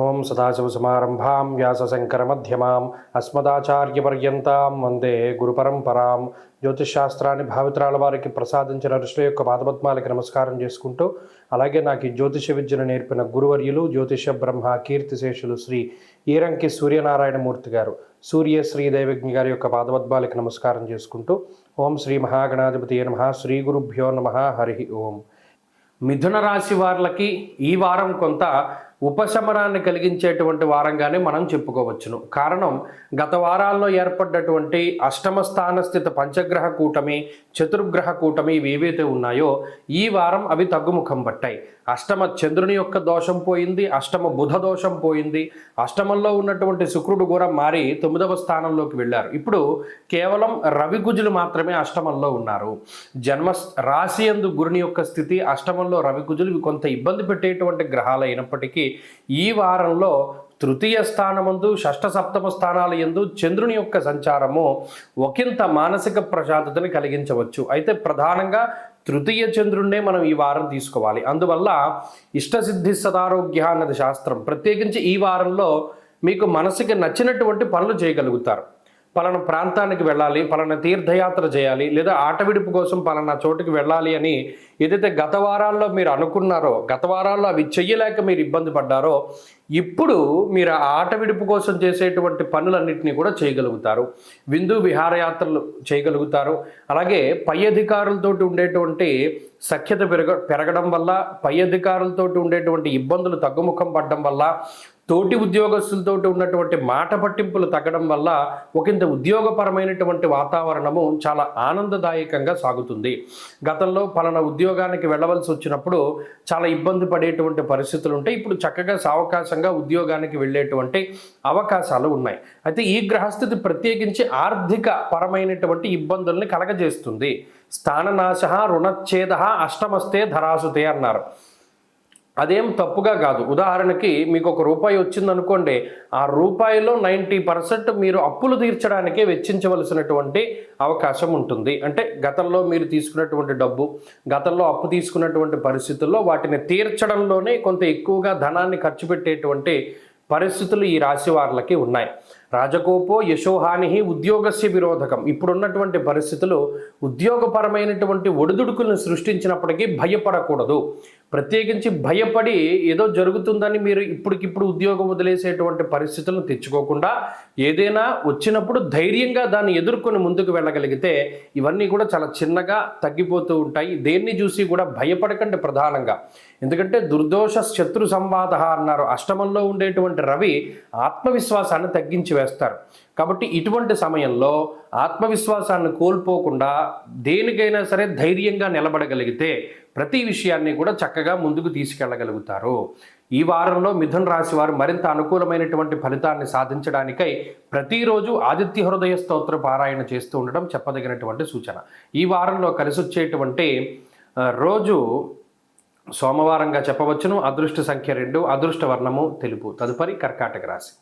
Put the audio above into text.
ఓం సదాశివసమారంభాం వ్యాసశంకరమధ్యమాం అస్మదాచార్యపర్యంతాం వందే గురుపరంపరాం. జ్యోతిషశాస్త్రాన్ని భావితరాల వారికి ప్రసాదించిన ఋషుల యొక్క పాదపద్మాలకి నమస్కారం చేసుకుంటూ, అలాగే నాకు ఈ జ్యోతిష విద్యను నేర్పిన గురువర్యులు జ్యోతిష బ్రహ్మ కీర్తిశేషులు శ్రీ ఈరంకి సూర్యనారాయణమూర్తి గారు, సూర్యశ్రీ దైవజ్ఞ గారి యొక్క పాదపద్మాలకి నమస్కారం చేసుకుంటూ, ఓం శ్రీ మహాగణాధిపతి నమః. శ్రీ గురుభ్యో నమః. హరి ఓం. మిథున రాశి వారికి ఈ వారం కొంత ఉపశమనాన్ని కలిగించేటువంటి వారంగానే మనం చెప్పుకోవచ్చును. కారణం, గత వారాల్లో ఏర్పడ్డటువంటి అష్టమ స్థాన స్థిత పంచగ్రహ కూటమి, చతుర్గ్రహ కూటమి ఇవి ఏవైతే ఉన్నాయో ఈ వారం అవి తగ్గుముఖం పట్టాయి. అష్టమ చంద్రుని యొక్క దోషం పోయింది, అష్టమ బుధ దోషం పోయింది, అష్టమంలో ఉన్నటువంటి శుక్రుడు కూడా మారి 9వ స్థానంలోకి వెళ్ళారు. ఇప్పుడు కేవలం రవి కుజులు మాత్రమే అష్టమంలో ఉన్నారు. జన్మ రాశి యందు గురుని యొక్క స్థితి, అష్టమంలో రవి కుజులు కొంత ఇబ్బంది పెట్టేటువంటి గ్రహాలు అయినప్పటికీ ఈ వారంలో తృతీయ స్థానమందు, షష్ఠ సప్తమ స్థానాల యందు చంద్రుని యొక్క సంచారము ఒకంత మానసిక ప్రశాంతతని కలిగించవచ్చు. అయితే ప్రధానంగా తృతీయ చంద్రుణ్ణే మనం ఈ వారం తీసుకోవాలి. అందువల్ల ఇష్టసిద్ధి సదారోగ్య అన్నది శాస్త్రం. ప్రత్యేకించి ఈ వారంలో మీకు మనసుకి నచ్చినటువంటి పనులు చేయగలుగుతారు. పలానా ప్రాంతానికి వెళ్ళాలి, పలానా తీర్థయాత్ర చేయాలి, లేదా ఆట విడుపు కోసం పలానా చోటుకి వెళ్ళాలి అని ఏదైతే గత వారాల్లో మీరు అనుకున్నారో, గత వారాల్లో అవి చెయ్యలేక మీరు ఇబ్బంది పడ్డారో, ఇప్పుడు మీరు ఆ ఆట విడుపు కోసం చేసేటువంటి పనులన్నింటినీ కూడా చేయగలుగుతారు. విందు విహారయాత్రలు చేయగలుగుతారు. అలాగే పై అధికారులతో ఉండేటువంటి సఖ్యత పెరగడం వల్ల, పై అధికారులతో ఉండేటువంటి ఇబ్బందులు తగ్గుముఖం పడడం వల్ల, తోటి ఉద్యోగస్తులతో ఉన్నటువంటి మాట పట్టింపులు తగ్గడం వల్ల ఒకంత ఉద్యోగపరమైనటువంటి వాతావరణము చాలా ఆనందదాయకంగా సాగుతుంది. గతంలో పలానా ఉద్యోగానికి వెళ్ళవలసి వచ్చినప్పుడు చాలా ఇబ్బంది పడేటువంటి పరిస్థితులు ఉంటాయి. ఇప్పుడు చక్కగా సావకాశంగా ఉద్యోగానికి వెళ్ళేటువంటి అవకాశాలు ఉన్నాయి. అయితే ఈ గ్రహస్థితి ప్రత్యేకించి ఆర్థిక పరమైనటువంటి ఇబ్బందుల్ని కలగజేస్తుంది. స్థాననాశ రుణచ్ఛేద అష్టమస్తే ధరాసుతే అన్నారు. అదేం తప్పుగా కాదు. ఉదాహరణకి మీకు ₹1 వచ్చిందనుకోండి, ఆ రూపాయిలో 90% మీరు అప్పులు తీర్చడానికే వెచ్చించవలసినటువంటి అవకాశం ఉంటుంది. అంటే గతంలో మీరు తీసుకున్నటువంటి డబ్బు, గతంలో అప్పు తీసుకున్నటువంటి పరిస్థితుల్లో వాటిని తీర్చడంలోనే కొంత ఎక్కువగా ధనాన్ని ఖర్చు పెట్టేటువంటి పరిస్థితులు ఈ రాశి వారికి ఉన్నాయి. రాజకోపో యశోహాని ఉద్యోగస్య విరోధకం. ఇప్పుడున్నటువంటి పరిస్థితులు ఉద్యోగపరమైనటువంటి ఒడిదుడుకులను సృష్టించినప్పటికీ భయపడకూడదు. ప్రత్యేకించి భయపడి ఏదో జరుగుతుందని మీరు ఇప్పటికిప్పుడు ఉద్యోగం వదిలేసేటువంటి పరిస్థితులను తెచ్చుకోకుండా, ఏదైనా వచ్చినప్పుడు ధైర్యంగా దాన్ని ఎదుర్కొని ముందుకు వెళ్ళగలిగితే ఇవన్నీ కూడా చాలా చిన్నగా తగ్గిపోతూ ఉంటాయి. దేన్ని చూసి కూడా భయపడకండి ప్రధానంగా. ఎందుకంటే దుర్దోష శత్రు సంవాద అన్నారు. అష్టమంలో ఉండేటువంటి రవి ఆత్మవిశ్వాసాన్ని తగ్గించి వేస్తారు. కాబట్టి ఇటువంటి సమయంలో ఆత్మవిశ్వాసాన్ని కోల్పోకుండా దేనికైనా సరే ధైర్యంగా నిలబడగలిగితే ప్రతి విషయాన్ని కూడా చక్కగా ముందుకు తీసుకెళ్ళగలుగుతారు. ఈ వారంలో మిథున రాశి వారు మరింత అనుకూలమైనటువంటి ఫలితాన్ని సాధించడానికై ప్రతిరోజు ఆదిత్య హృదయ స్తోత్ర పారాయణ చేస్తూ ఉండడం చెప్పదగినటువంటి సూచన. ఈ వారంలో కలిసి వచ్చేటువంటి రోజు సోమవారంగా చెప్పవచ్చును. అదృష్ట సంఖ్య 2, అదృష్ట వర్ణము తెలుపు. తదుపరి కర్కాటక రాశి.